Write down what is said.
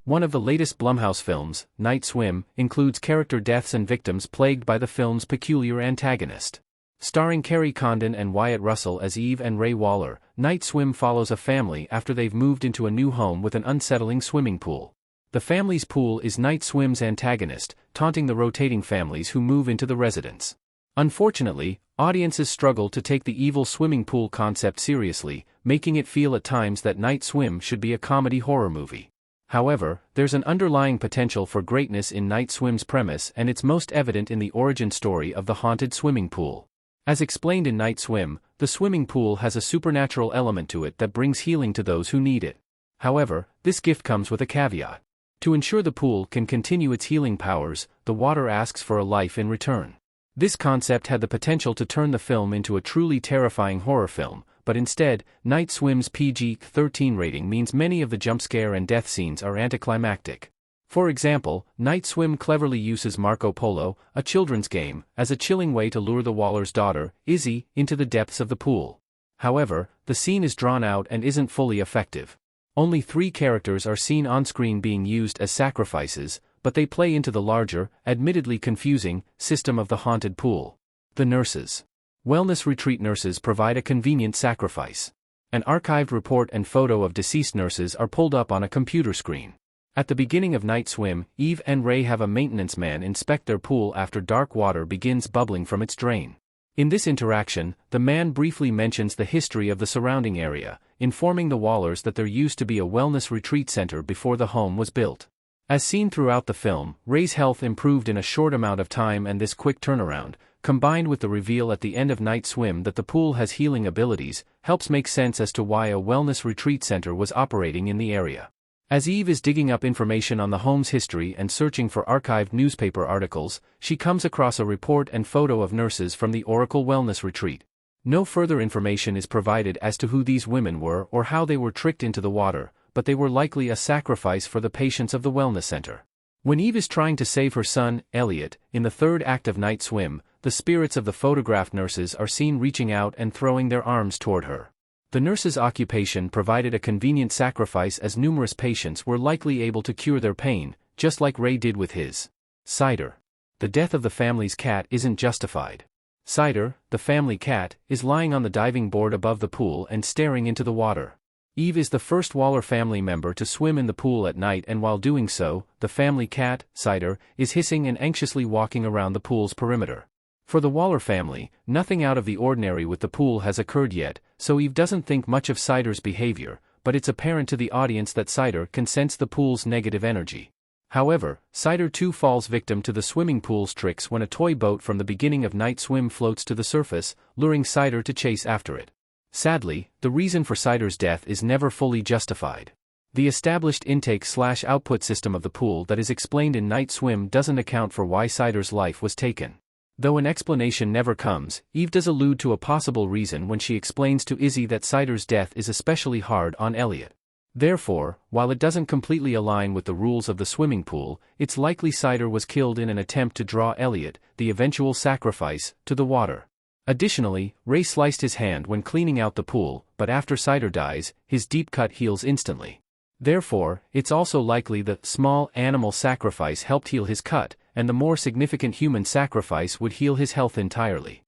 One of the latest Blumhouse films, Night Swim, includes character deaths and victims plagued by the film's peculiar antagonist. Starring Kerry Condon and Wyatt Russell as Eve and Ray Waller, Night Swim follows a family after they've moved into a new home with an unsettling swimming pool. The family's pool is Night Swim's antagonist, taunting the rotating families who move into the residence. Unfortunately, audiences struggle to take the evil swimming pool concept seriously, making it feel at times that Night Swim should be a comedy horror movie. However, there's an underlying potential for greatness in Night Swim's premise, and it's most evident in the origin story of the haunted swimming pool. As explained in Night Swim, the swimming pool has a supernatural element to it that brings healing to those who need it. However, this gift comes with a caveat. To ensure the pool can continue its healing powers, the water asks for a life in return. This concept had the potential to turn the film into a truly terrifying horror film, but instead, Night Swim's PG-13 rating means many of the jump scare and death scenes are anticlimactic. For example, Night Swim cleverly uses Marco Polo, a children's game, as a chilling way to lure the Waller's daughter, Izzy, into the depths of the pool. However, the scene is drawn out and isn't fully effective. Only 3 characters are seen on screen being used as sacrifices, but they play into the larger, admittedly confusing, system of the haunted pool. The nurses. Wellness retreat nurses provide a convenient sacrifice. An archived report and photo of deceased nurses are pulled up on a computer screen. At the beginning of Night Swim, Eve and Ray have a maintenance man inspect their pool after dark water begins bubbling from its drain. In this interaction, the man briefly mentions the history of the surrounding area, informing the Wallers that there used to be a wellness retreat center before the home was built. As seen throughout the film, Ray's health improved in a short amount of time, and this quick turnaround, combined with the reveal at the end of Night Swim that the pool has healing abilities, helps make sense as to why a wellness retreat center was operating in the area. As Eve is digging up information on the home's history and searching for archived newspaper articles, she comes across a report and photo of nurses from the Oracle Wellness Retreat. No further information is provided as to who these women were or how they were tricked into the water, but they were likely a sacrifice for the patients of the wellness center. When Eve is trying to save her son, Elliot, in the third act of Night Swim, the spirits of the photographed nurses are seen reaching out and throwing their arms toward her. The nurse's occupation provided a convenient sacrifice, as numerous patients were likely able to cure their pain, just like Ray did with his. Cider. The death of the family's cat isn't justified. Cider, the family cat, is lying on the diving board above the pool and staring into the water. Eve is the first Waller family member to swim in the pool at night, and while doing so, the family cat, Cider, is hissing and anxiously walking around the pool's perimeter. For the Waller family, nothing out of the ordinary with the pool has occurred yet, so Eve doesn't think much of Cider's behavior, but it's apparent to the audience that Cider can sense the pool's negative energy. However, Cider too falls victim to the swimming pool's tricks when a toy boat from the beginning of Night Swim floats to the surface, luring Cider to chase after it. Sadly, the reason for Cider's death is never fully justified. The established intake/output system of the pool that is explained in Night Swim doesn't account for why Cider's life was taken. Though an explanation never comes, Eve does allude to a possible reason when she explains to Izzy that Cider's death is especially hard on Elliot. Therefore, while it doesn't completely align with the rules of the swimming pool, it's likely Cider was killed in an attempt to draw Elliot, the eventual sacrifice, to the water. Additionally, Ray sliced his hand when cleaning out the pool, but after Cider dies, his deep cut heals instantly. Therefore, it's also likely the small animal sacrifice helped heal his cut, and the more significant human sacrifice would heal his health entirely.